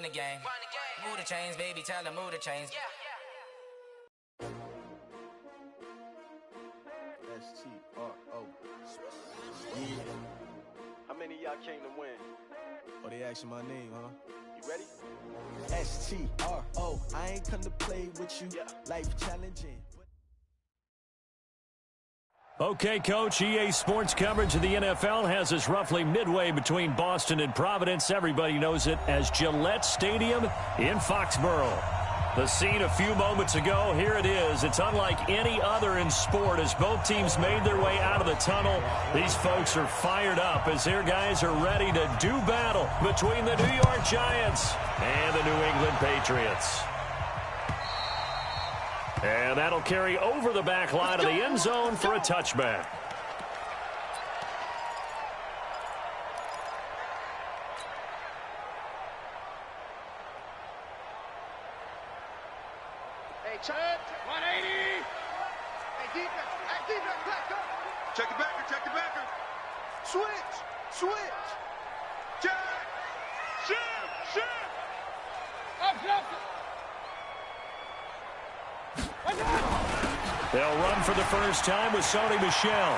the game. Move the chains, baby, tell them move the chains. S-T-R-O. Yeah. How many of y'all came to win? Oh, they asking my name, huh? You ready? S-T-R-O. I ain't come to play with you. Yeah. Life challenging. Okay, Coach, EA Sports coverage of the NFL has us roughly midway between Boston and Providence. Everybody knows it as Gillette Stadium in Foxborough. The scene a few moments ago, here it is. It's unlike any other in sport as both teams made their way out of the tunnel. These folks are fired up as their guys are ready to do battle between the New York Giants and the New England Patriots. And that'll carry over the back line of the end zone for a touchback. Hey, check 180. Hey, defense, back up. Check the backer. Switch. Jack, shift. Up. They'll run for the first time with Sony Michel.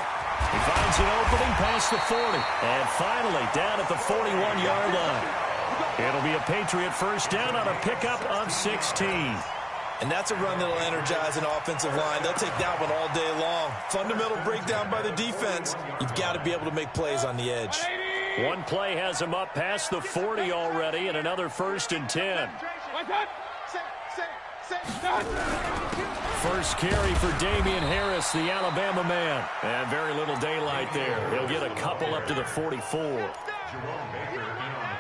He finds an opening past the 40. And finally down at the 41-yard line. It'll be a Patriot first down on a pickup of 16. And that's a run that'll energize an offensive line. They'll take that one all day long. Fundamental breakdown by the defense. You've got to be able to make plays on the edge. One play has him up past the 40 already, and another 1st and 10. First carry for Damian Harris, the Alabama man. And very little daylight there. He'll get a couple up to the 44.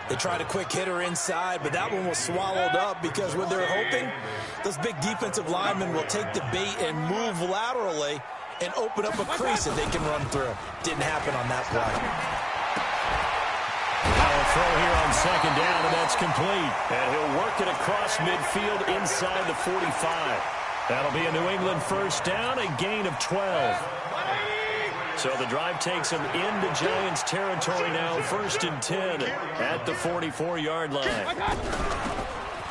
They tried a quick hitter inside, but that one was swallowed up because what they're hoping, those big defensive linemen will take the bait and move laterally and open up a crease that they can run through. Didn't happen on that play. Power throw here on second down, and that's complete. And he'll work it across midfield inside the 45. That'll be a New England first down, a gain of 12. So the drive takes them into Giants territory now, 1st and 10 at the 44-yard line.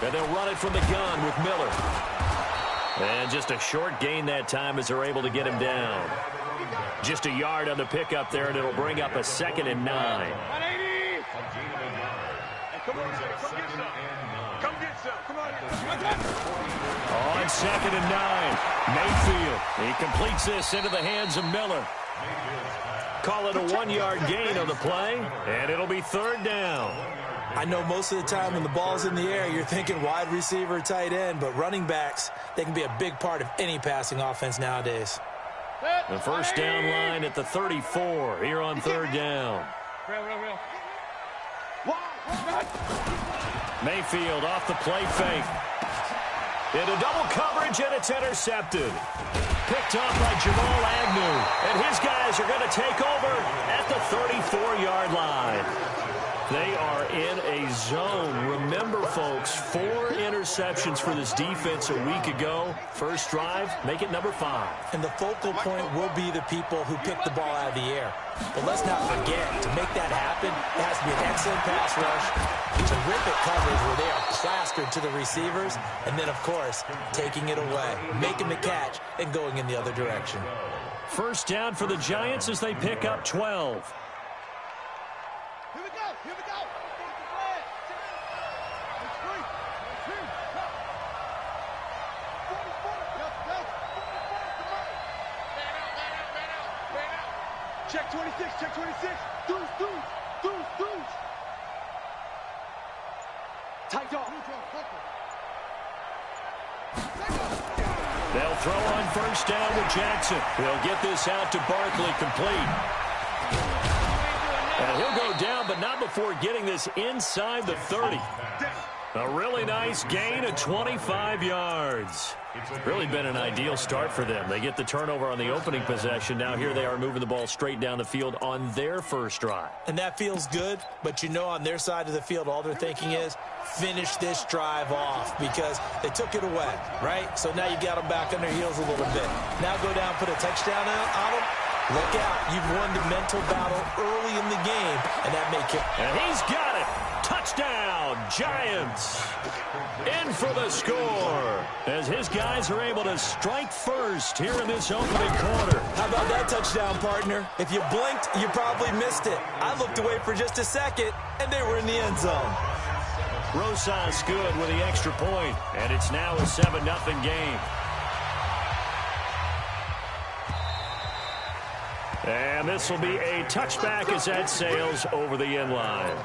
And they'll run it from the gun with Miller. And just a short gain that time as they're able to get him down. Just a yard on the pickup there, and it'll bring up a 2nd and 9. On 2nd and 9, Mayfield. He completes this into the hands of Miller. Call it a 1-yard gain on the play, and it'll be 3rd down. I know most of the time when the ball's in the air, you're thinking wide receiver, tight end, but running backs, they can be a big part of any passing offense nowadays. The first down line at the 34 here on 3rd down. Mayfield off the play fake. Into double coverage, and it's intercepted. Picked off by Jamal Agnew. And his guys are going to take over at the 34-yard line. They are in a zone. Remember, folks, 4 interceptions for this defense a week ago. First drive, make it number 5. And the focal point will be the people who pick the ball out of the air. But let's not forget, to make that happen, it has to be an excellent pass rush, terrific coverage where they are plastered to the receivers, and then, of course, taking it away, making the catch, and going in the other direction. First down for the Giants as they pick up 12. Here we go. Check 26. Deuce. Tight dog. They'll throw on first down with Jackson. He'll get this out to Barkley, complete. And he'll go down, but not before getting this inside the 30. A really nice gain of 25 yards. Really been an ideal start for them. They get the turnover on the opening possession. Now here they are moving the ball straight down the field on their first drive. And that feels good, but you know on their side of the field, all they're thinking is finish this drive off because they took it away, right? So now you got them back on their heels a little bit. Now go down, put a touchdown on them. Look out. You've won the mental battle early in the game, and that may kill. And he's got it. Touchdown. Touchdown, Giants. In for the score as his guys are able to strike first here in this opening quarter. How about that touchdown, partner? If you blinked, you probably missed it. I looked away for just a second, and they were in the end zone. Rosas good with the extra point, and it's now a 7-0 game. And this will be a touchback as that sails over the end line.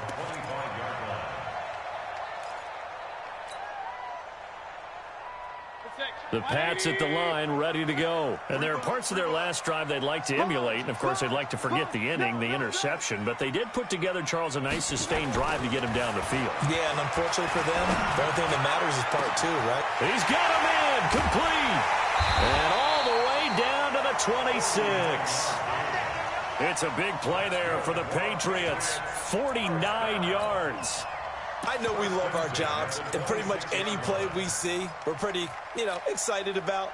The Pats at the line, ready to go. And there are parts of their last drive they'd like to emulate. And, of course, they'd like to forget the inning, the interception. But they did put together, Charles, a nice sustained drive to get him down the field. Yeah, and unfortunately for them, the only thing that matters is part two, right? He's got him in, complete. And all the way down to the 26. It's a big play there for the Patriots. 49 yards. I know we love our jobs, and pretty much any play we see, we're pretty, excited about.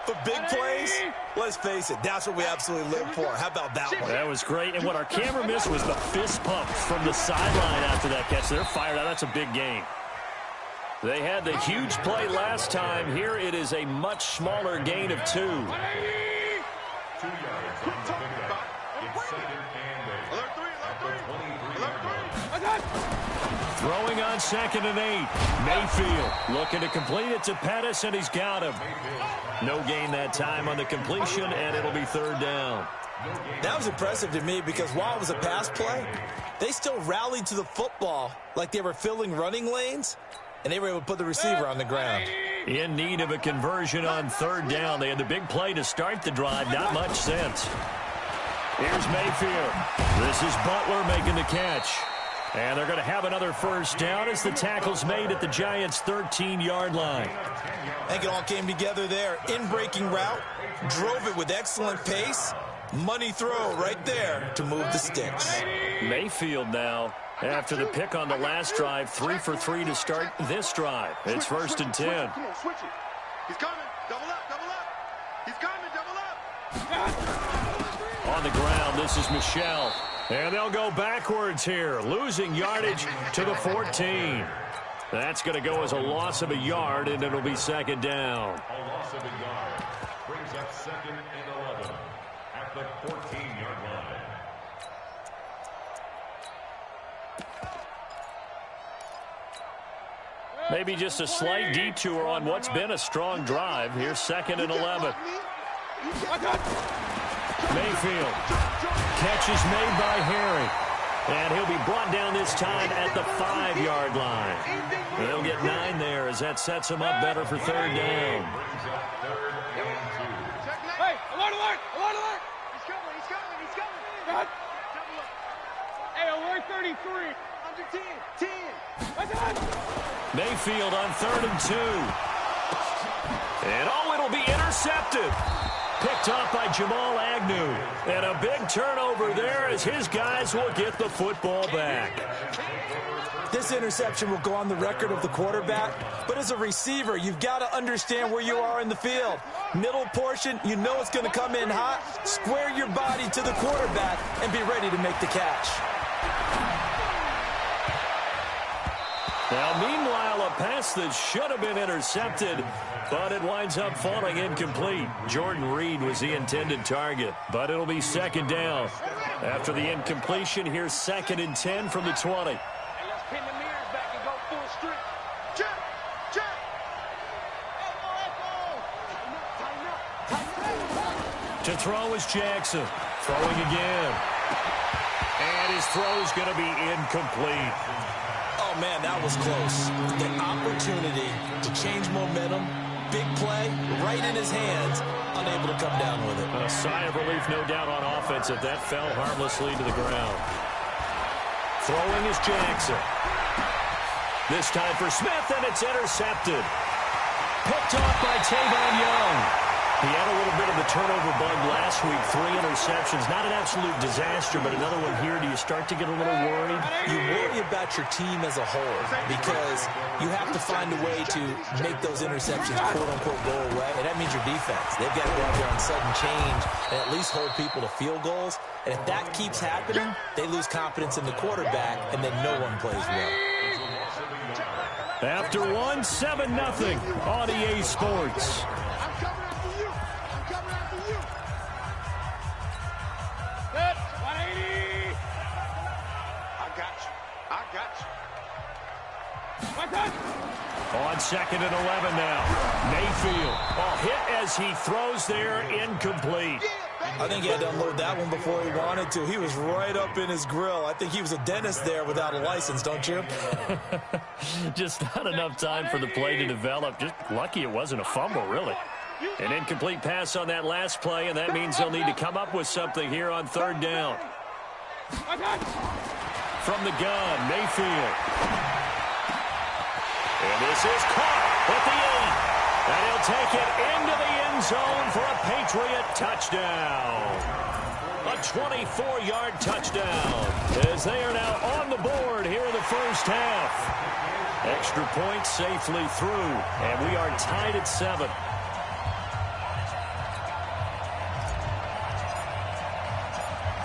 But big plays, let's face it, that's what we absolutely live for. How about that one? That was great. And what our camera missed was the fist pump from the sideline after that catch. They're fired out. That's a big game. They had the huge play last time. Here it is a much smaller gain of 2. 2 yards. Throwing on 2nd and 8. Mayfield looking to complete it to Pettis, and he's got him. No gain that time on the completion, and it'll be 3rd down. That was impressive to me because while it was a pass play, they still rallied to the football like they were filling running lanes, and they were able to put the receiver on the ground. In need of a conversion on 3rd down. They had the big play to start the drive. Not much sense. Here's Mayfield. This is Butler making the catch. And they're going to have another 1st down as the tackle's made at the Giants' 13-yard line. I think it all came together there. In-breaking route, drove it with excellent pace. Money throw right there to move the sticks. Mayfield now, after the pick on the last drive, 3 for 3 to start this drive. It's 1st and 10. Come on, switch it. He's coming. Double up, double up. He's coming, double up. On the ground, this is Michel. And they'll go backwards here, losing yardage to the 14. That's going to go as a loss of a yard, and it'll be 2nd down. A loss of a yard brings up 2nd and 11 at the 14-yard line. Maybe just a slight detour on what's been a strong drive. Here's 2nd and 11. Mayfield. Catch is made by Harry. And he'll be brought down this time at the 5-yard line. And they'll get 9 there as that sets him up better for 3rd down. Hey, alert, alert, alert, alert. He's coming, he's coming, he's coming. God. Hey, alert 33. Under 10, 10. Mayfield on 3rd and 2. And it'll be intercepted. Picked off by Jamal Agnew. And a big turnover there as his guys will get the football back. This interception will go on the record of the quarterback, but as a receiver, you've got to understand where you are in the field. Middle portion, you know it's going to come in hot. Square your body to the quarterback and be ready to make the catch. Now, meanwhile, a pass that should have been intercepted, but it winds up falling incomplete. Jordan Reed was the intended target, but it'll be 2nd down. After the incompletion, here's 2nd and 10 from the 20. Hey, let's pin the mirrors back and go full strip. Check, check. To throw is Jackson. Throwing again. And his throw's going to be incomplete. Oh, man, that was close. The opportunity to change momentum, big play, right in his hands, unable to come down with it. A sigh of relief, no doubt, on offense if that fell harmlessly to the ground. Throwing is Jackson. This time for Smith, and it's intercepted. Picked off by Tavon Young. He had a little bit of the turnover bug last week. 3 interceptions. Not an absolute disaster, but another one here. Do you start to get a little worried? You worry about your team as a whole because you have to find a way to make those interceptions, quote-unquote, go away, and that means your defense. They've got to go out there on sudden change and at least hold people to field goals. And if that keeps happening, they lose confidence in the quarterback, and then no one plays well. After one, 7-0 on EA Sports. I'm coming after you. I'm coming after you. Set. 180. I got you. I got you. My touch. On 2nd and 11 now. Mayfield. Oh, hit as he throws there, incomplete. I think he had to unload that one before he wanted to. He was right up in his grill. I think he was a dentist there without a license, don't you? Just not enough time for the play to develop. Just lucky it wasn't a fumble, really. An incomplete pass on that last play, and that means they'll need to come up with something here on 3rd down. From the gun, Mayfield. And this is caught at the 8. And he'll take it into the end zone for a Patriot touchdown. A 24-yard touchdown as they are now on the board here in the first half. Extra point safely through, and we are tied at 7.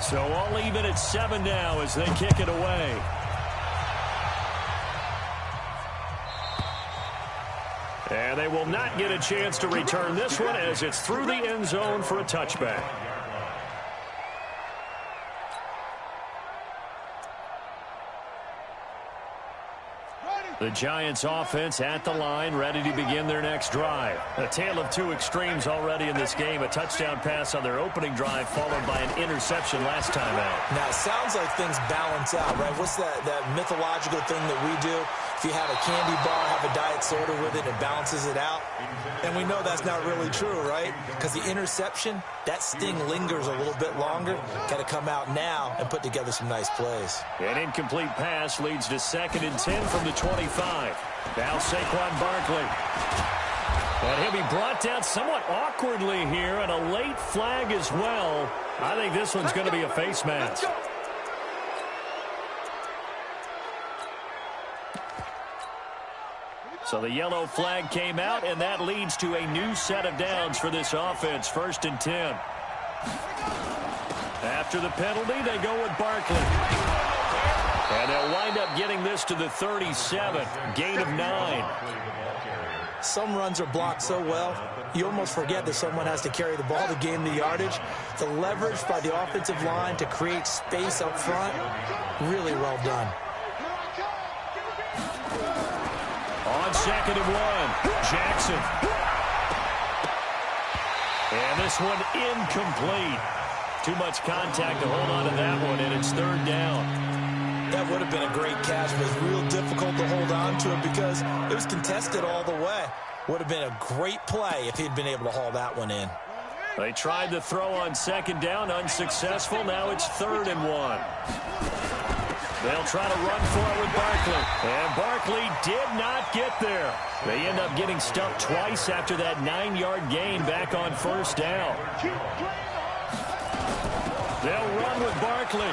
So all even at 7 now as they kick it away. And they will not get a chance to return this one as it's through the end zone for a touchback. The Giants offense at the line, ready to begin their next drive. A tale of two extremes already in this game. A touchdown pass on their opening drive followed by an interception last time out. Now, it sounds like things balance out, right? What's that mythological thing that we do? If you have a candy bar, have a diet soda with it, it balances it out. And we know that's not really true, right? Because the interception, that sting lingers a little bit longer. Got to come out now and put together some nice plays. An incomplete pass leads to 2nd and 10 from the 25. Now Saquon Barkley. And he'll be brought down somewhat awkwardly here, and a late flag as well. I think this one's going to be a face mask. So the yellow flag came out, and that leads to a new set of downs for this offense. 1st and 10. After the penalty, they go with Barkley. And they'll wind up getting this to the 37. Gain of 9. Some runs are blocked so well, you almost forget that someone has to carry the ball to gain the yardage. The leverage by the offensive line to create space up front, really well done. On 2nd and 1, Jackson. And this one incomplete. Too much contact to hold on to that one, and it's 3rd down. That would have been a great catch, but it was real difficult to hold on to it because it was contested all the way. Would have been a great play if he'd been able to haul that one in. They tried to throw on 2nd down, unsuccessful. Now it's 3rd and 1. They'll try to run for it with Barkley. And Barkley did not get there. They end up getting stuffed twice after that 9-yard gain back on 1st down. They'll run with Barkley.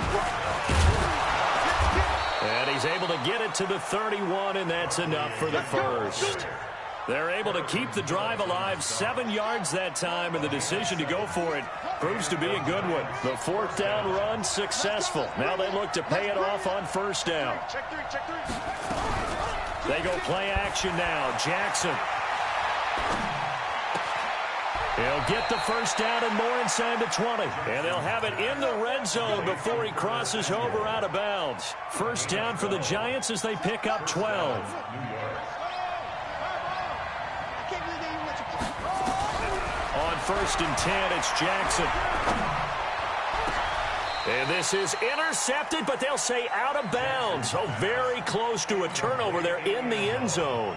And he's able to get it to the 31, and that's enough for the first. They're able to keep the drive alive, 7 yards that time, and the decision to go for it proves to be a good one. The 4th down run successful. Now they look to pay it off on 1st down. They go play action now. Jackson. He'll get the 1st down and more inside the 20. And they'll have it in the red zone before he crosses over out of bounds. 1st down for the Giants as they pick up 12. On 1st and 10, it's Jackson. And this is intercepted, but they'll say out of bounds. So very close to a turnover there in the end zone.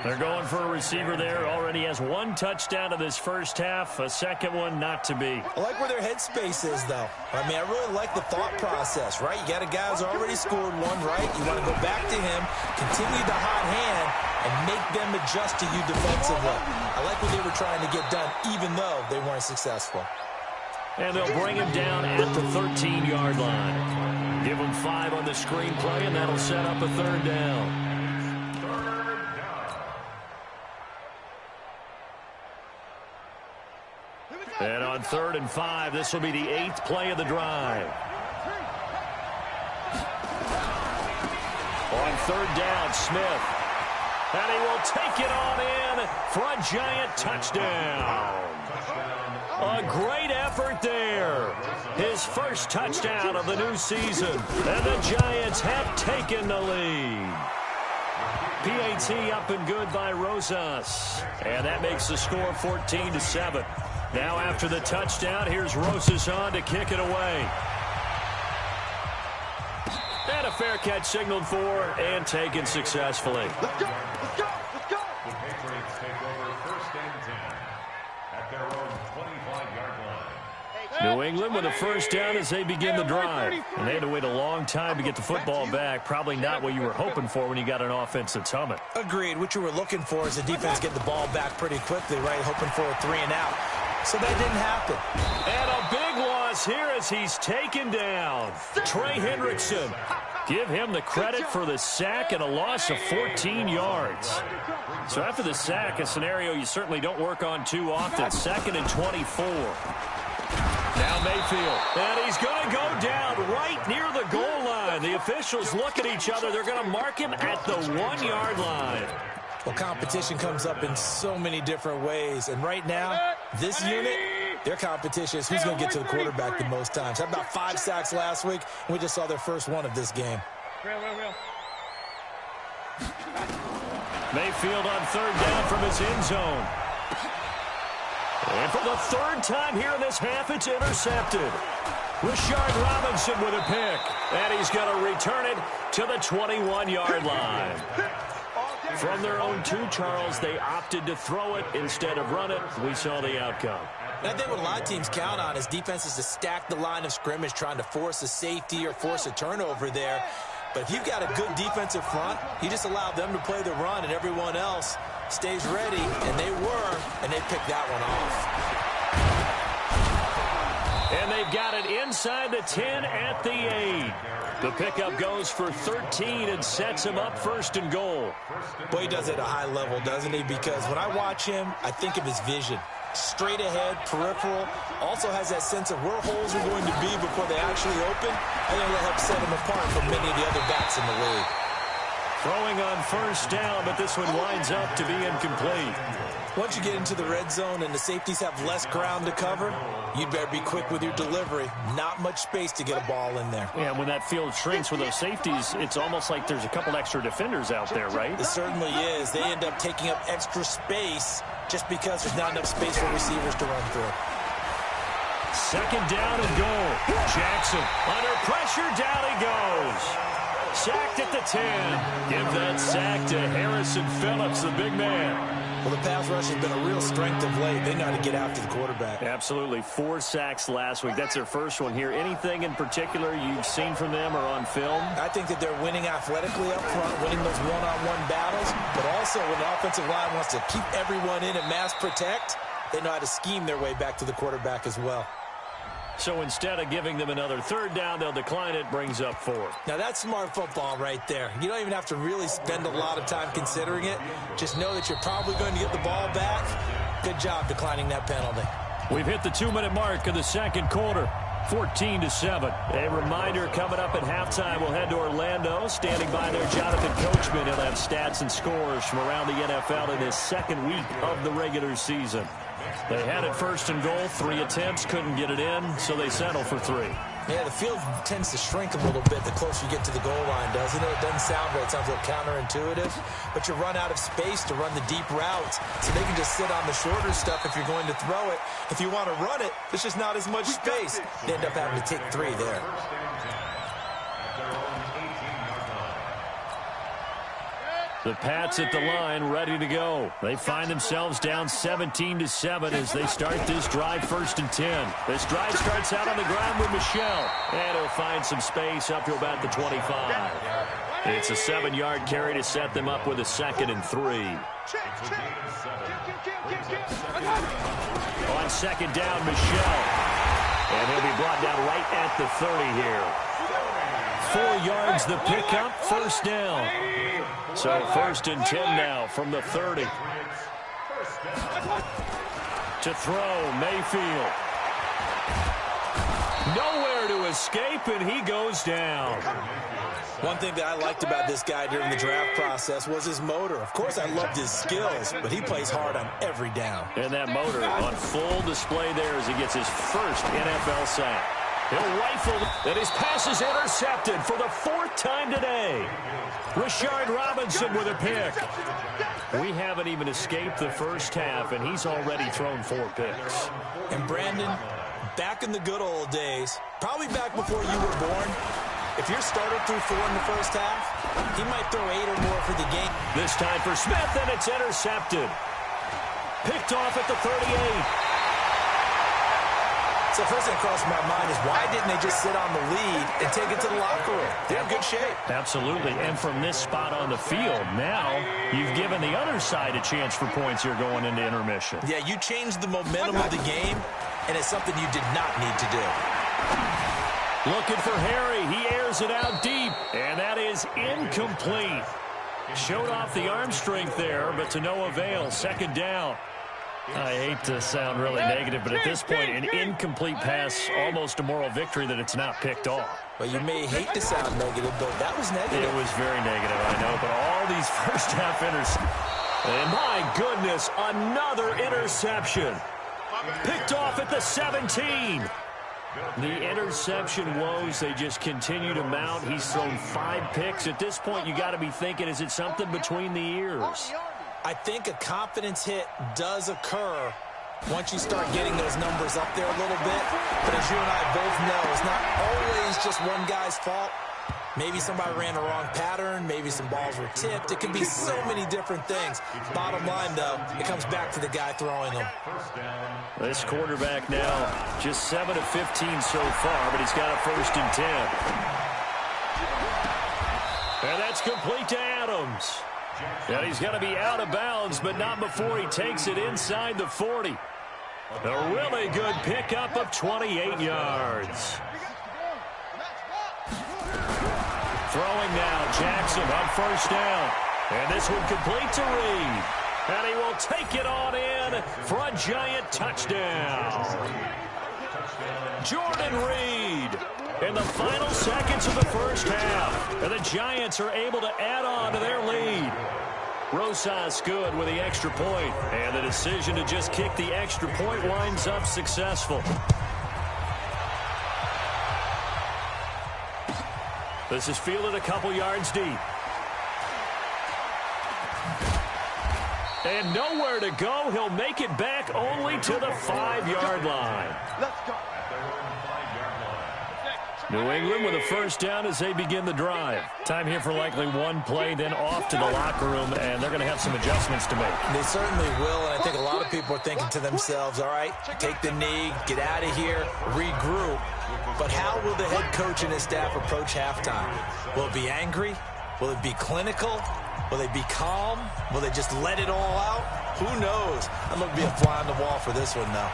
They're going for a receiver there. Already has 1 touchdown in this first half. A second one not to be. I like where their headspace is, though. I mean, I really like the thought process, right? You got a guy who's already scored one, right? You want to go back to him, continue the hot hand, and make them adjust to you defensively. I like what they were trying to get done, even though they weren't successful. And they'll bring him down at the 13-yard line. Give him 5 on the screenplay, and that'll set up a 3rd down. And on 3rd and 5, this will be the 8th play of the drive. On 3rd down, Smith. And he will take it on in for a giant touchdown. A great effort there. His first touchdown of the new season. And the Giants have taken the lead. PAT up and good by Rosas. And that makes the score 14-7. Now after the touchdown, here's Rosas on to kick it away. And a fair catch signaled for and taken successfully. Let's go, let's go, let's go. The Patriots take over 1st and 10 at their own 25-yard line. New England with a first down as they begin the drive. And they had to wait a long time to get the football back. Probably not what you were hoping for when you got an offense that's humming. Agreed. What you were looking for is the defense get the ball back pretty quickly, right? Hoping for a 3 and out. So that didn't happen. And a big loss here as he's taken down. Trey Hendrickson. Give him the credit for the sack and a loss of 14 yards. So after the sack, a scenario you certainly don't work on too often. 2nd and 24. Now Mayfield. And he's going to go down right near the goal line. The officials look at each other. They're going to mark him at the 1-yard line. Well, competition comes up in so many different ways. And right now, this unit, their competition is who's going to get to the quarterback the most times. Had about 5 sacks last week, and we just saw their first one of this game. Mayfield on 3rd down from his end zone. And for the 3rd time here in this half, it's intercepted. Rashard Robinson with a pick. And he's going to return it to the 21-yard line. From their own 2, Charles, they opted to throw it instead of run it. We saw the outcome. And I think what a lot of teams count on is defenses to stack the line of scrimmage, trying to force a safety or force a turnover there. But if you've got a good defensive front, you just allow them to play the run, and everyone else stays ready, and they were, and they picked that one off. And they've got it inside the 10 at the 8. The pickup goes for 13 and sets him up 1st and goal. Boy, he does it at a high level, doesn't he? Because when I watch him, I think of his vision. Straight ahead, peripheral, also has that sense of where holes are going to be before they actually open. I think that helps set him apart from many of the other backs in the league. Throwing on 1st down, but this one winds up to be incomplete. Once you get into the red zone and the safeties have less ground to cover, you'd better be quick with your delivery. Not much space to get a ball in there. Yeah, when that field shrinks with those safeties, it's almost like there's a couple extra defenders out there, right? It certainly is. They end up taking up extra space just because there's not enough space for receivers to run through. 2nd down and goal. Jackson under pressure, down he goes. Sacked at the 10. Give that sack to Harrison Phillips, the big man. Well, the pass rush has been a real strength of late. They know how to get after the quarterback. Absolutely. 4 sacks last week. That's their first one here. Anything in particular you've seen from them or on film? I think that they're winning athletically up front, winning those one-on-one battles, but also when the offensive line wants to keep everyone in and mass protect, they know how to scheme their way back to the quarterback as well. So instead of giving them another 3rd down, they'll decline it, brings up 4. Now that's smart football right there. You don't even have to really spend a lot of time considering it. Just know that you're probably going to get the ball back. Good job declining that penalty. We've hit the 2-minute mark of the 2nd quarter. 14-7. A reminder coming up at halftime. We'll head to Orlando. Standing by there, Jonathan Coachman. He'll have stats and scores from around the NFL in his 2nd week of the regular season. They had it 1st and goal, 3 attempts, couldn't get it in, so they settle for 3. Yeah, the field tends to shrink a little bit the closer you get to the goal line, doesn't it? It doesn't sound right. It sounds a little counterintuitive. But you run out of space to run the deep routes, so they can just sit on the shorter stuff if you're going to throw it. If you want to run it, there's just not as much space. They end up having to take 3 there. The Pats at the line, ready to go. They find themselves down 17-7 as they start this drive 1st and 10. This drive starts out on the ground with Michel. And he'll find some space up to about the 25. It's a 7-yard carry to set them up with a 2nd and 3. On 2nd down, Michel. And he'll be brought down right at the 30 here. 4 yards the pickup, 1st down. So 1st and 10 now from the 30. To throw, Mayfield. Nowhere to escape, and he goes down. One thing that I liked about this guy during the draft process was his motor. Of course, I loved his skills, but he plays hard on every down. And that motor on full display there as he gets his first NFL sack. He'll rifle, and his pass is intercepted for the 4th time today. Rashard Robinson with a pick. We haven't even escaped the first half, and he's already thrown 4 picks. And Brandon, back in the good old days, probably back before you were born, if your starter threw 4 in the first half, he might throw 8 or more for the game. This time for Smith, and it's intercepted. Picked off at the 38. So first thing across my mind is why didn't they just sit on the lead and take it to the locker room? They're in good shape. Absolutely, and from this spot on the field, now you've given the other side a chance for points here going into intermission. Yeah, you changed the momentum of the game, and it's something you did not need to do. Looking for Harry. He airs it out deep, and that is incomplete. Showed off the arm strength there, but to no avail. 2nd down. I hate to sound really negative, but at this point, an incomplete pass, almost a moral victory that it's not picked off. Well, you may hate to sound negative, but that was negative. It was very negative, I know, but all these first half interceptions. And my goodness, another interception. Picked off at the 17. The interception woes, they just continue to mount. He's thrown 5 picks. At this point, you got to be thinking, is it something between the ears? I think a confidence hit does occur once you start getting those numbers up there a little bit. But as you and I both know, it's not always just one guy's fault. Maybe somebody ran the wrong pattern. Maybe some balls were tipped. It can be so many different things. Bottom line, though, it comes back to the guy throwing them. This quarterback now just 7 of 15 so far, but he's got a 1st and 10. And that's complete to Adams. And he's going to be out of bounds, but not before he takes it inside the 40. A really good pickup of 28 yards. Throwing now, Jackson on 1st down. And this one complete to Reed. And he will take it on in for a giant touchdown. Jordan Reed in the final seconds of the first half. And the Giants are able to add on to their lead. Rosas good with the extra point. And the decision to just kick the extra point winds up successful. This is fielded a couple yards deep. And nowhere to go. He'll make it back only to the 5-yard line. Let's go. New England with a 1st down as they begin the drive. Time here for likely one play, then off to the locker room, and they're going to have some adjustments to make. They certainly will, and I think a lot of people are thinking to themselves, all right, take the knee, get out of here, regroup. But how will the head coach and his staff approach halftime? Will it be angry? Will it be clinical? Will they be calm? Will they just let it all out? Who knows? I'm going to be a fly on the wall for this one, though.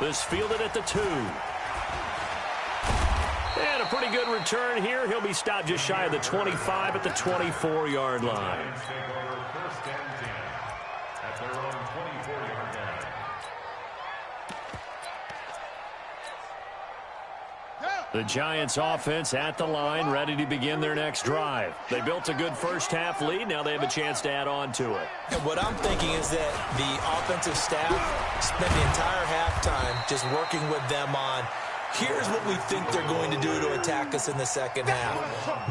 This fielded at the 2. And a pretty good return here. He'll be stopped just shy of the 25 at the 24-yard line. The Giants offense at the line, ready to begin their next drive. They built a good first half lead. Now they have a chance to add on to it. And what I'm thinking is that the offensive staff spent the entire halftime just working with them on, here's what we think they're going to do to attack us in the second half.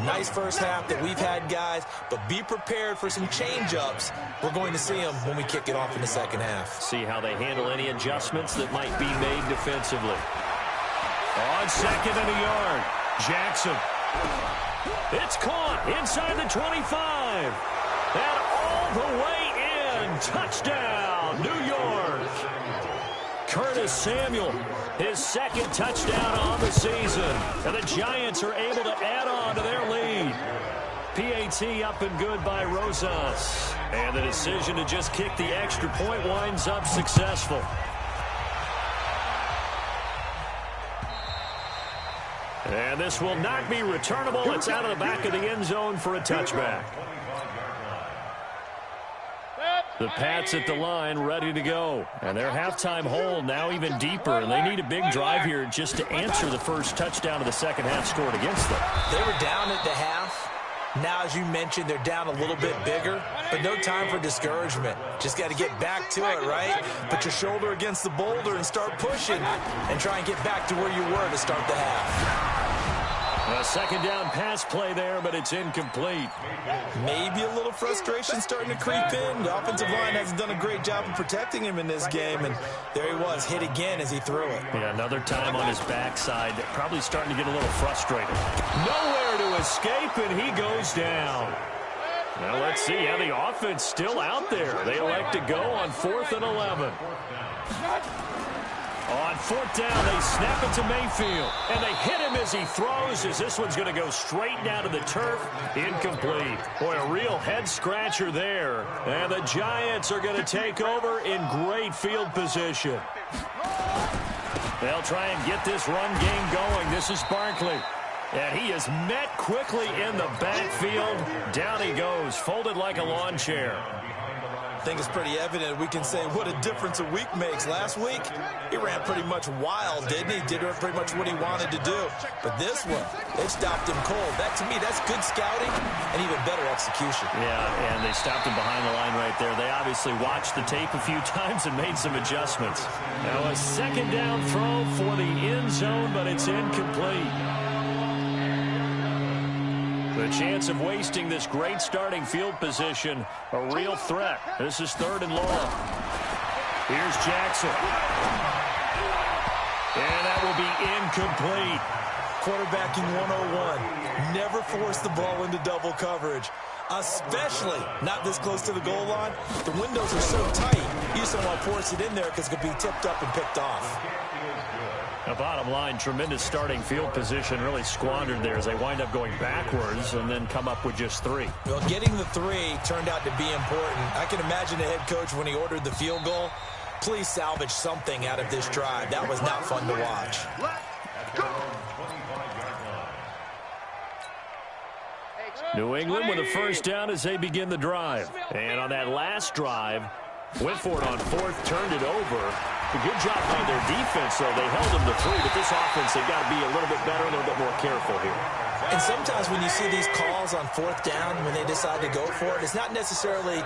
Nice first half that we've had, guys, but be prepared for some change-ups. We're going to see them when we kick it off in the second half. See how they handle any adjustments that might be made defensively. On 2nd and a yard, Jackson. It's caught inside the 25. And all the way in. Touchdown, New York. Curtis Samuel, his 2nd touchdown on the season. And the Giants are able to add on to their lead. PAT up and good by Rosas. And the decision to just kick the extra point winds up successful. And this will not be returnable. It's out of the back of the end zone for a touchback. The Pats at the line, ready to go. And their halftime hole now even deeper, and they need a big drive here just to answer the first touchdown of the second half scored against them. They were down at the half. Now, as you mentioned, they're down a little bit bigger, but no time for discouragement. Just got to get back to it, right? Put your shoulder against the boulder and start pushing and try and get back to where you were to start the half. A second down pass play there, but it's incomplete. Maybe a little frustration starting to creep in. The offensive line hasn't done a great job of protecting him in this game, and there he was, hit again as he threw it. Yeah, another time on his backside, probably starting to get a little frustrated. Nowhere to escape, and he goes down. Now let's see how the offense still out there. They elect to go on 4th and 11. On 4th down, they snap it to Mayfield, and they hit him as he throws, as this one's going to go straight down to the turf. Incomplete. Boy, a real head-scratcher there. And the Giants are going to take over in great field position. They'll try and get this run game going. This is Barkley. And he is met quickly in the backfield. Down he goes, folded like a lawn chair. I think it's pretty evident we can say what a difference a week makes. Last week, he ran pretty much wild, didn't he? Did pretty much what he wanted to do. But this one, they stopped him cold. That, to me, that's good scouting and even better execution. Yeah, and they stopped him behind the line right there. They obviously watched the tape a few times and made some adjustments. Now a second down throw for the end zone, but it's incomplete. The chance of wasting this great starting field position, a real threat. This is 3rd and long. Here's Jackson. And that will be incomplete. Quarterbacking 101. Never force the ball into double coverage, especially not this close to the goal line. The windows are so tight, you just don't want to force it in there because it could be tipped up and picked off. The bottom line, tremendous starting field position, really squandered there as they wind up going backwards and then come up with just 3. Well, getting the 3 turned out to be important. I can imagine the head coach when he ordered the field goal. Please salvage something out of this drive. That was not fun to watch. New England with a first down as they begin the drive. And on that last drive, went for it on 4th, turned it over. A good job by their defense, though. They held them to 3, but this offense, they've got to be a little bit better, a little bit more careful here. And sometimes when you see these calls on 4th down, when they decide to go for it, it's not necessarily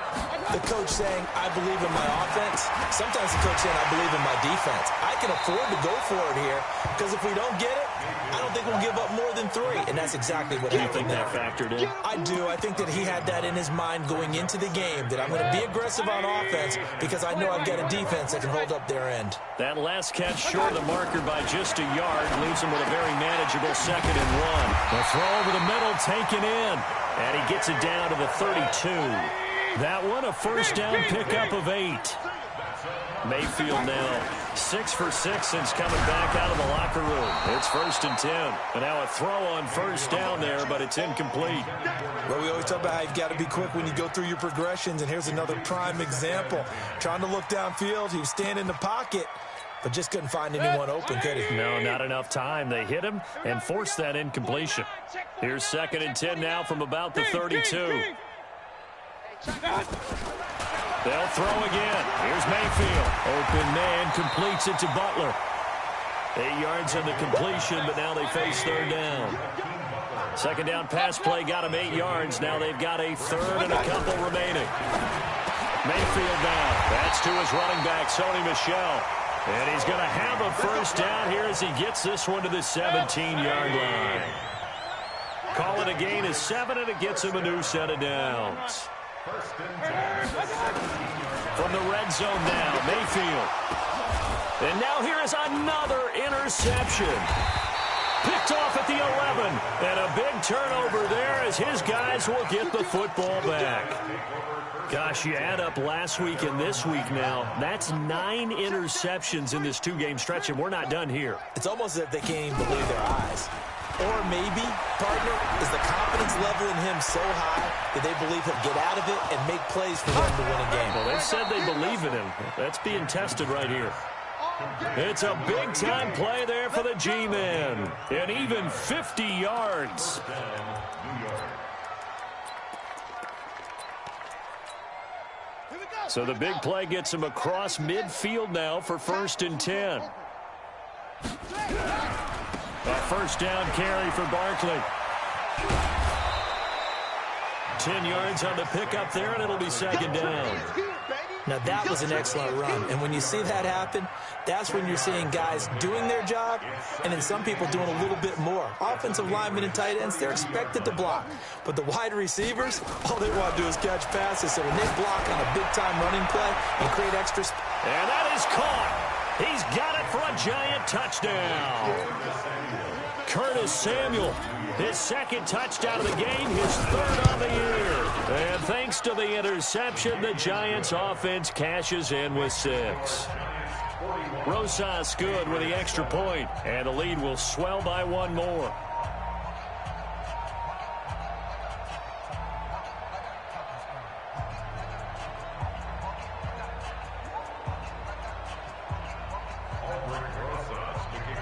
the coach saying, I believe in my offense. Sometimes the coach saying, I believe in my defense. I can afford to go for it here, because if we don't get it, I don't think we'll give up more than 3. And that's exactly what happened. Do you think that factored in? I do. I think that he had that in his mind going into the game, that I'm going to be aggressive on offense because I know I've got a defense that can hold up their end. That last catch short of the marker by just a yard leaves him with a very manageable 2nd and 1. The throw over the middle taken in, and he gets it down to the 32. That one a first down pickup of 8. Mayfield now 6 for 6 since coming back out of the locker room. It's 1st and 10. And now a throw on first down there, but it's incomplete. Well, we always talk about how you've got to be quick when you go through your progressions, and here's another prime example. Trying to look downfield, he was standing in the pocket, but just couldn't find anyone open, could he? No, not enough time. They hit him and forced that incompletion. Here's 2nd and 10 now from about the 32. They'll throw again. Here's Mayfield. Open man, completes it to Butler. 8 yards on the completion, but now they face 3rd down. Second down pass play got them 8 yards. Now they've got a 3rd and a couple remaining. Mayfield now. That's to his running back, Sony Michel. And he's going to have a first down here as he gets this one to the 17-yard line. Call it a gain of 7, and it gets him a new set of downs. From the red zone now, Mayfield. And now here is another interception. Picked off at the 11. And a big turnover there as his guys will get the football back. Gosh, you add up last week and this week now. That's 9 interceptions in this 2-game stretch, and we're not done here. It's almost as if they can't even believe their eyes. Or maybe, partner, is the confidence level in him so high that they believe he'll get out of it and make plays for them to win a game. Well, they've said they believe in him. That's being tested right here. It's a big-time play there for the G-Men. And even 50 yards. Here we go. So the big play gets him across midfield now for 1st and 10. A first down carry for Barkley. 10 yards on the pickup there, and it'll be 2nd down. Now, that was an excellent run. And when you see that happen, that's when you're seeing guys doing their job and then some people doing a little bit more. Offensive linemen and tight ends, they're expected to block. But the wide receivers, all they want to do is catch passes. So when they block on a big-time running play and create extra space. And that is caught. He's got it for a giant touchdown. Curtis Samuel, his 2nd touchdown of the game, his 3rd on the year. And thanks to the interception, the Giants' offense cashes in with 6. Rosas good with the extra point, and the lead will swell by 1 more.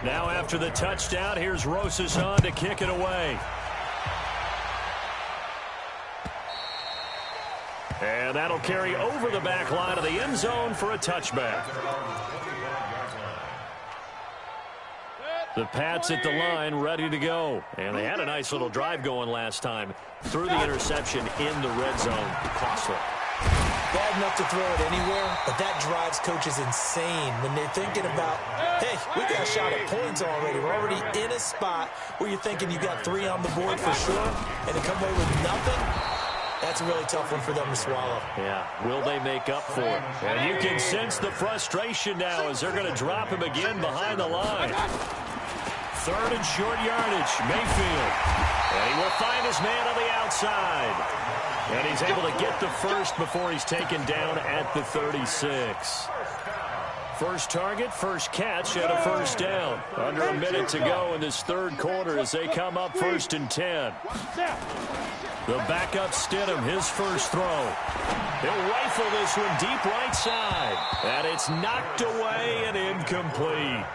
Now after the touchdown, here's Rosas on to kick it away. And that'll carry over the back line of the end zone for a touchback. The Pats at the line ready to go. And they had a nice little drive going last time. Threw the interception in the red zone. Costly. Bad enough to throw it anywhere, but that drives coaches insane when they're thinking about, hey, we got a shot at points already. We're already in a spot where you're thinking you got 3 on the board for sure, and to come away with nothing, that's a really tough one for them to swallow. Yeah, will they make up for it? And you can sense the frustration now as they're going to drop him again behind the line. 3rd and short yardage, Mayfield. And he will find his man on the outside. And he's able to get the first before he's taken down at the 36. First target, first catch, and a first down. Under a minute to go in this 3rd quarter as they come up 1st and 10. The backup Stidham, his first throw. He'll rifle this one deep right side. And it's knocked away and incomplete.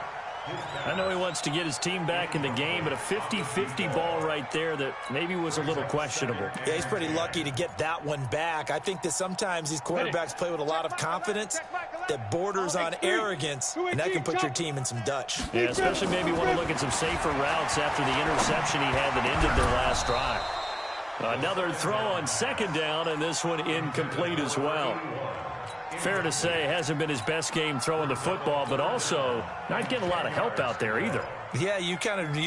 I know he wants to get his team back in the game, but a 50-50 ball right there that maybe was a little questionable. Yeah, he's pretty lucky to get that one back. I think that sometimes these quarterbacks play with a lot of confidence that borders on arrogance, and that can put your team in some Dutch. Yeah, especially maybe want to look at some safer routes after the interception he had that ended their last drive. Another throw on 2nd down, and this one incomplete as well. Fair to say, hasn't been his best game throwing the football, but also not getting a lot of help out there either. Yeah, you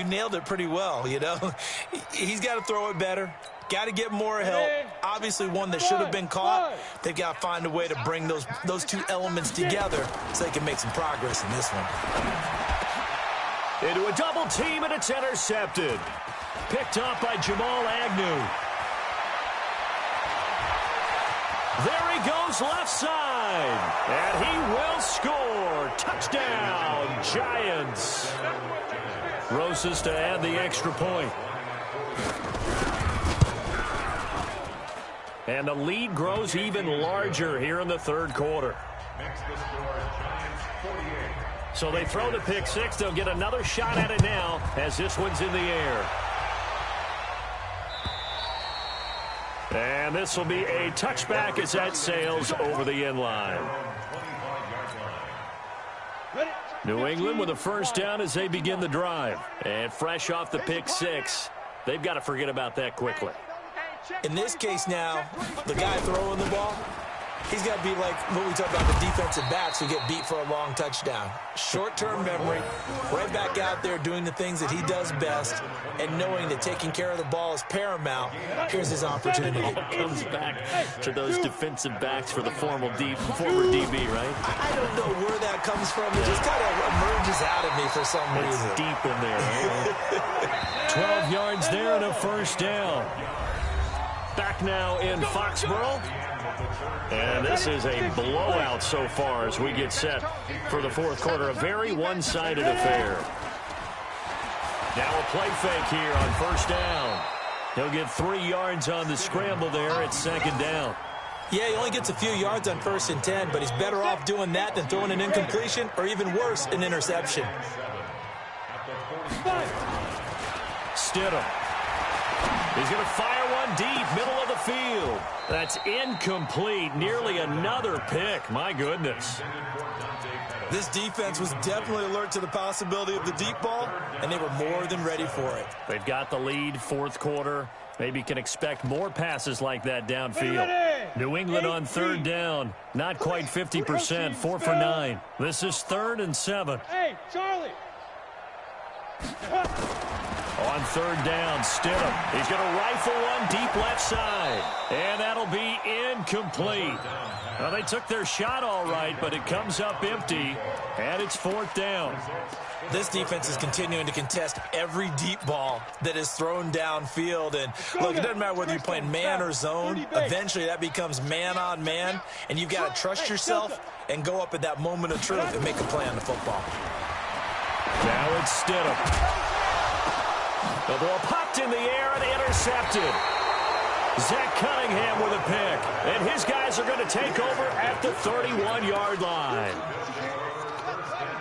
nailed it pretty well, you know. He's got to throw it better. Got to get more help. Obviously one that should have been caught. They've got to find a way to bring those 2 elements together so they can make some progress in this one. Into a double team, and it's intercepted. Picked up by Jamal Agnew. There he goes left side. And he will score. Touchdown, Giants. Rosas to add the extra point. And the lead grows even larger here in the 3rd quarter. So they throw the pick 6. They'll get another shot at it now as this one's in the air. And this will be a touchback as that sails over the end line. New England with a first down as they begin the drive. And fresh off the pick 6, they've got to forget about that quickly. In this case now, the guy throwing the ball, he's got to be like what we talk about the defensive backs who get beat for a long touchdown. Short-term memory, right back out there doing the things that he does best, and knowing that taking care of the ball is paramount. Here's his opportunity. It comes back to those defensive backs for the former DB, right? I don't know where that comes from. It just kind of emerges out of me for some reason. It's deep in there. 12 yards there and a first down. Back now in Foxborough. And this is a blowout so far as we get set for the 4th quarter. A very one-sided affair. Now a play fake here on first down. He'll get 3 yards on the scramble there at 2nd down. Yeah, he only gets a few yards on 1st and 10, but he's better off doing that than throwing an incompletion or even worse, an interception. Stidham. He's going to fire one deep, middle of the field. That's incomplete. Nearly another pick. My goodness. This defense was definitely alert to the possibility of the deep ball, and they were more than ready for it. They've got the lead, fourth quarter. Maybe can expect more passes like that downfield. New England on third down. Not quite 50%, 4 for 9. This is 3rd and 7. Hey, Charlie. On third down, Stidham. He's going to rifle one deep left side. And that'll be incomplete. Well, they took their shot all right, but it comes up empty, and it's 4th down. This defense is continuing to contest every deep ball that is thrown downfield. And, look, it doesn't matter whether you're playing man or zone. Eventually, that becomes man on man, and you've got to trust yourself and go up at that moment of truth and make a play on the football. Now it's Stidham. The ball popped in the air and intercepted. Zach Cunningham with a pick. And his guys are going to take over at the 31-yard line.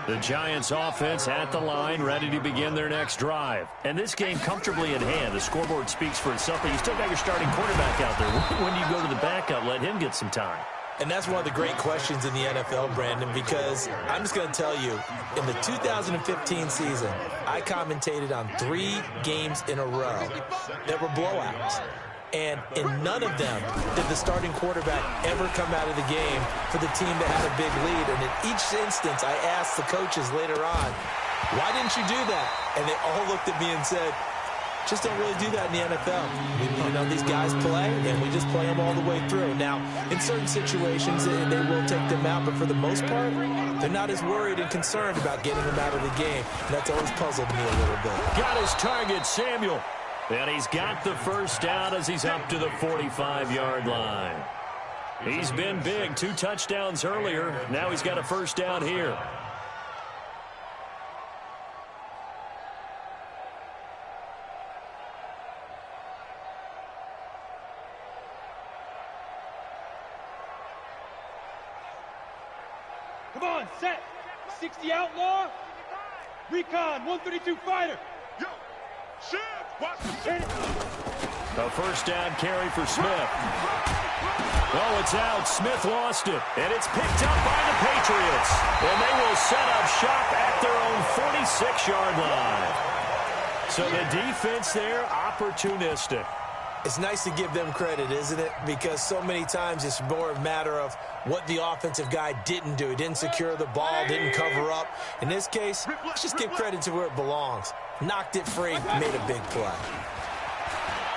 The Giants offense at the line, ready to begin their next drive. And this game comfortably in hand. The scoreboard speaks for itself, but you still got your starting quarterback out there. When you go to the backup, let him get some time. And that's one of the great questions in the NFL, Brandon, because I'm just going to tell you, in the 2015 season, I commentated on 3 games in a row that were blowouts. And in none of them did the starting quarterback ever come out of the game for the team that had a big lead. And in each instance, I asked the coaches later on, why didn't you do that? And they all looked at me and said, just don't really do that in the NFL. You know, these guys play, and we just play them all the way through. Now, in certain situations, they will take them out, but for the most part, they're not as worried and concerned about getting them out of the game. And that's always puzzled me a little bit. Got his target, Samuel. And he's got the first down as he's up to the 45-yard line. He's been big, 2 touchdowns earlier. Now he's got a first down here. Come on, set. 60 outlaw. Recon, 132 fighter. Yo, shit. A first down carry for Smith. Oh, it's out. Smith lost it. And it's picked up by the Patriots. And they will set up shop at their own 46-yard line. So the defense there, opportunistic. It's nice to give them credit, isn't it? Because so many times it's more a matter of what the offensive guy didn't do. He didn't secure the ball, didn't cover up. In this case, let's just give credit to where it belongs. Knocked it free, made a big play.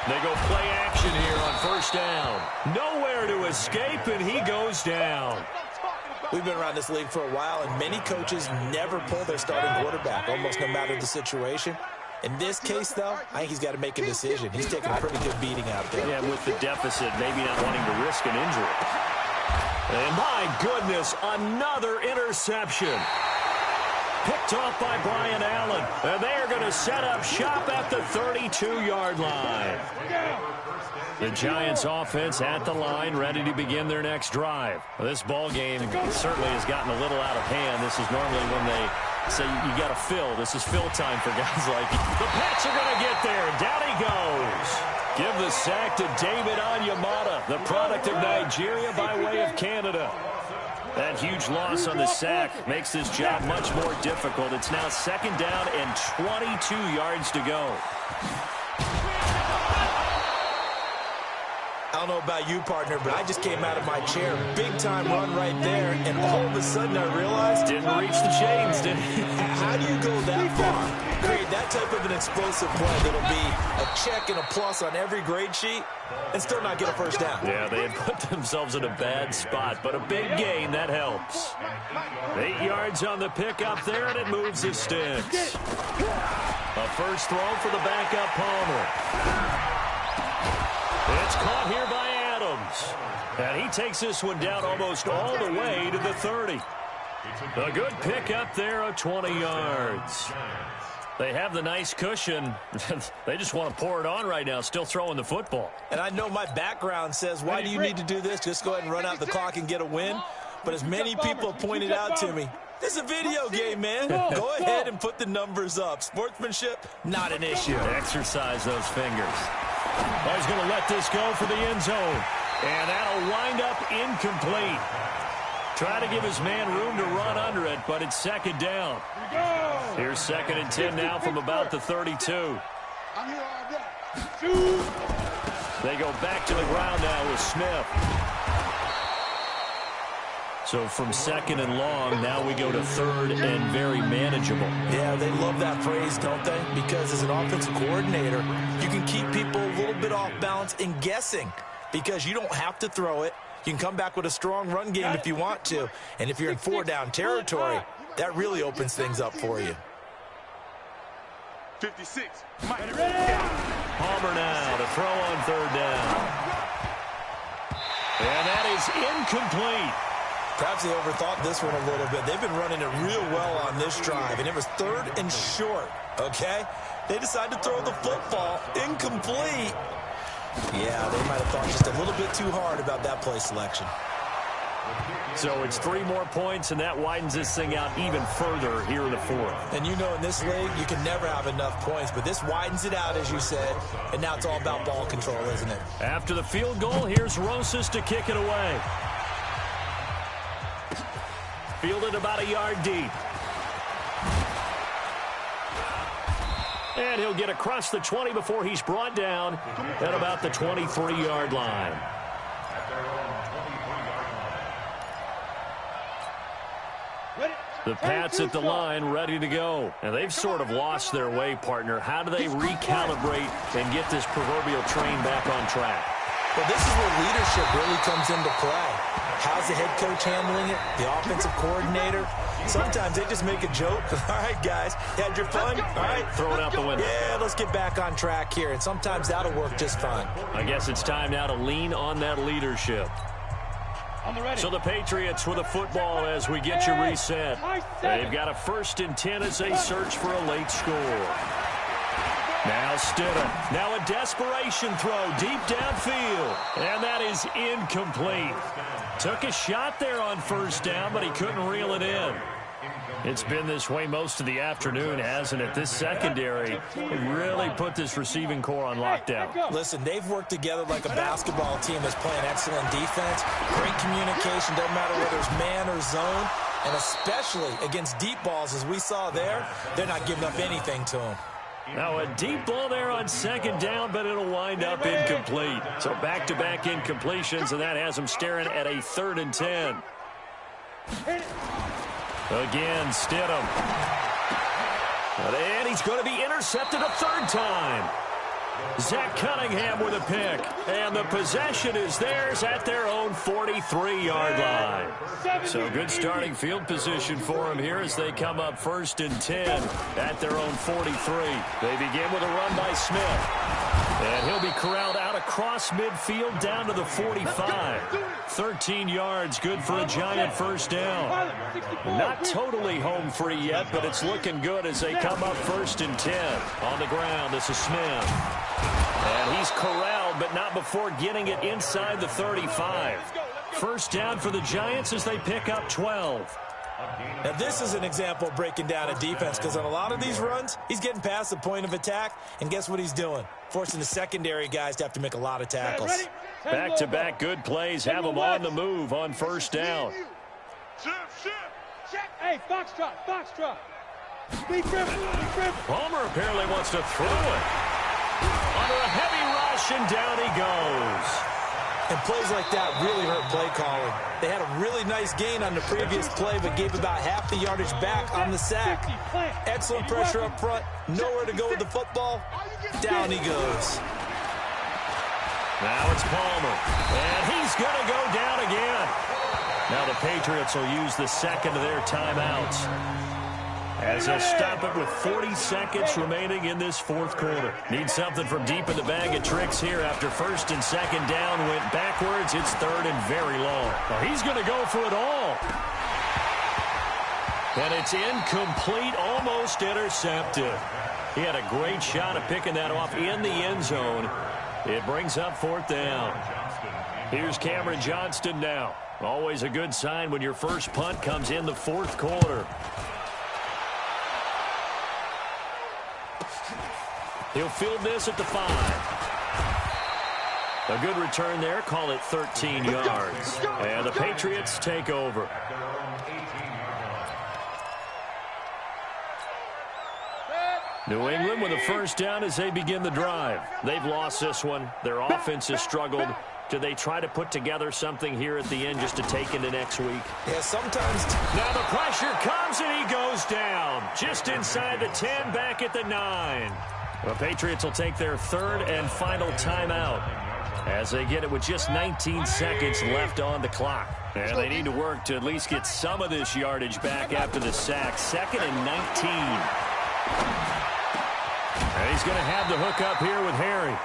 They go play action here on first down. Nowhere to escape, and he goes down. We've been around this league for a while, and many coaches never pull their starting quarterback, almost no matter the situation. In this case, though, I think he's got to make a decision. He's taking a pretty good beating out there. Yeah, with the deficit, maybe not wanting to risk an injury. And my goodness, another interception. Picked off by Brian Allen. And they are going to set up shop at the 32-yard line. The Giants offense at the line, ready to begin their next drive. This ball game certainly has gotten a little out of hand. This is normally when they say you got to fill. This is fill time for guys like you. The Pats are going to get there. Down he goes. Give the sack to David Onyemata, the product of Nigeria by way of Canada. That huge loss on the sack makes this job much more difficult. It's now 2nd down and 22 yards to go. I don't know about you, partner, but I just came out of my chair. Big-time run right there, and all of a sudden I realized... Didn't reach the chains, did he? How do you go that far? Create that type of an explosive play that'll be a check and a plus on every grade sheet and still not get a first down. Yeah, they had put themselves in a bad spot, but a big gain, that helps. 8 yards on the pickup there, and it moves the sticks. A first throw for the backup Palmer. It's caught here by Adams. And he takes this one down almost all the way to the 30. A good pickup there of 20 yards. They have the nice cushion. They just want to pour it on right now, still throwing the football. And I know my background says, why do you need to do this? Just go ahead and run out the clock and get a win. But as many people have pointed out to me, this is a video game, man. Go ahead and put the numbers up. Sportsmanship, not an issue. Exercise those fingers. Oh, he's going to let this go for the end zone. And that'll wind up incomplete. Try to give his man room to run under it, but it's second down. Here's 2nd and 10 now from about the 32. They go back to the ground now with Smith. So from 2nd and long, now we go to 3rd and very manageable. Yeah, they love that phrase, don't they? Because as an offensive coordinator, you can keep people a little bit off balance and guessing because you don't have to throw it. You can come back with a strong run game if you want to. And if you're in 4-down territory, that really opens things up for you. 56. Palmer now to throw on 3rd down. And that is incomplete. Perhaps they overthought this one a little bit. They've been running it real well on this drive, and it was 3rd and short, okay? They decided to throw the football incomplete. Yeah, they might have thought just a little bit too hard about that play selection. So it's 3 more points, and that widens this thing out even further here in the 4th. And you know in this league, you can never have enough points, but this widens it out, as you said, and now it's all about ball control, isn't it? After the field goal, here's Rosas to kick it away. Fielded about a yard deep. And he'll get across the 20 before he's brought down at about the 23-yard line. The Pats at the line, ready to go. And they've sort of lost their way, partner. How do they recalibrate and get this proverbial train back on track? Well, this is where leadership really comes into play. How's the head coach handling it? The offensive coordinator? Sometimes they just make a joke. All right, guys, had your fun? All right. Throw it out the window. Yeah, let's get back on track here. And sometimes that'll work just fine. I guess it's time now to lean on that leadership. So the Patriots with a football as we get you reset. They've got a 1st and 10 as they search for a late score. Now Stidham. Now a desperation throw deep downfield. And that is incomplete. Took a shot there on 1st down, but he couldn't reel it in. It's been this way most of the afternoon, hasn't it? This secondary really put this receiving core on lockdown. Listen, they've worked together like a basketball team that's playing excellent defense. Great communication, doesn't matter whether it's man or zone. And especially against deep balls, as we saw there, they're not giving up anything to them. Now a deep ball there on 2nd down, but it'll wind up incomplete. So back-to-back incompletions, and that has them staring at a 3rd and 10. Again, Stidham. And he's going to be intercepted a 3rd time. Zach Cunningham with a pick. And the possession is theirs at their own 43-yard line. So good starting field position for them here as they come up 1st and 10 at their own 43. They begin with a run by Smith. And he'll be corralled out across midfield down to the 45. 13 yards, good for a giant 1st down. Not totally home free yet, but it's looking good as they come up 1st and 10. On the ground, this is Smith. And he's corralled, but not before getting it inside the 35. 1st down for the Giants as they pick up 12. Now, this is an example of breaking down a defense because on a lot of these runs, he's getting past the point of attack, and guess what he's doing? Forcing the secondary guys to have to make a lot of tackles. Back-to-back good plays have them on the move on 1st down. Hey, Foxtrot. Palmer apparently wants to throw it. Under a heavy rush, and down he goes. And plays like that really hurt play calling. They had a really nice gain on the previous play, but gave about half the yardage back on the sack. Excellent pressure up front. Nowhere to go with the football. Down he goes. Now it's Palmer. And he's going to go down again. Now the Patriots will use the 2nd of their timeouts as they'll stop it with 40 seconds remaining in this 4th quarter. Need something from deep in the bag of tricks here after 1st and 2nd down went backwards. It's 3rd and very long. Well, he's going to go for it all. And it's incomplete, almost intercepted. He had a great shot at picking that off in the end zone. It brings up 4th down. Here's Cameron Johnston now. Always a good sign when your first punt comes in the 4th quarter. He'll field this at the 5. A good return there. Call it 13 yards. And the Patriots take over. New England with a first down as they begin the drive. They've lost this one. Their offense has struggled. Do they try to put together something here at the end just to take into next week? Yeah, sometimes. Now the pressure comes and he goes down. Just inside the 10, back at the 9. The Patriots will take their third and final timeout as they get it with just 19 seconds left on the clock. And they need to work to at least get some of this yardage back after the sack. 2nd and 19. And he's going to have the hook up here with Harry.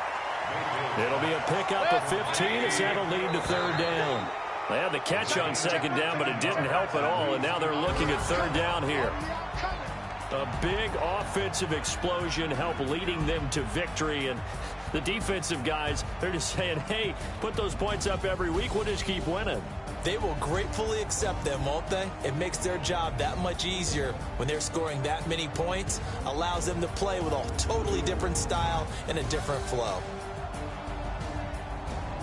It'll be a pickup of 15 as that'll lead to third down. They had the catch on second down, but it didn't help at all, and now they're looking at third down here. A big offensive explosion helped leading them to victory, and the defensive guys, they're just saying, hey, put those points up every week, we'll just keep winning. They will gratefully accept them, won't they? It makes their job that much easier when they're scoring that many points, allows them to play with a totally different style and a different flow.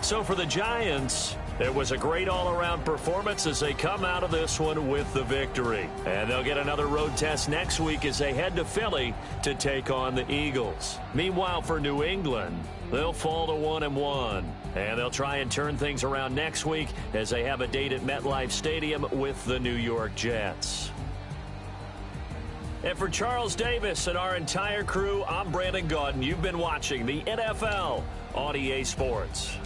So for the Giants, it was a great all-around performance as they come out of this one with the victory. And they'll get another road test next week as they head to Philly to take on the Eagles. Meanwhile, for New England, they'll fall to 1-1. And they'll try and turn things around next week as they have a date at MetLife Stadium with the New York Jets. And for Charles Davis and our entire crew, I'm Brandon Gaudin. You've been watching the NFL on EA Sports.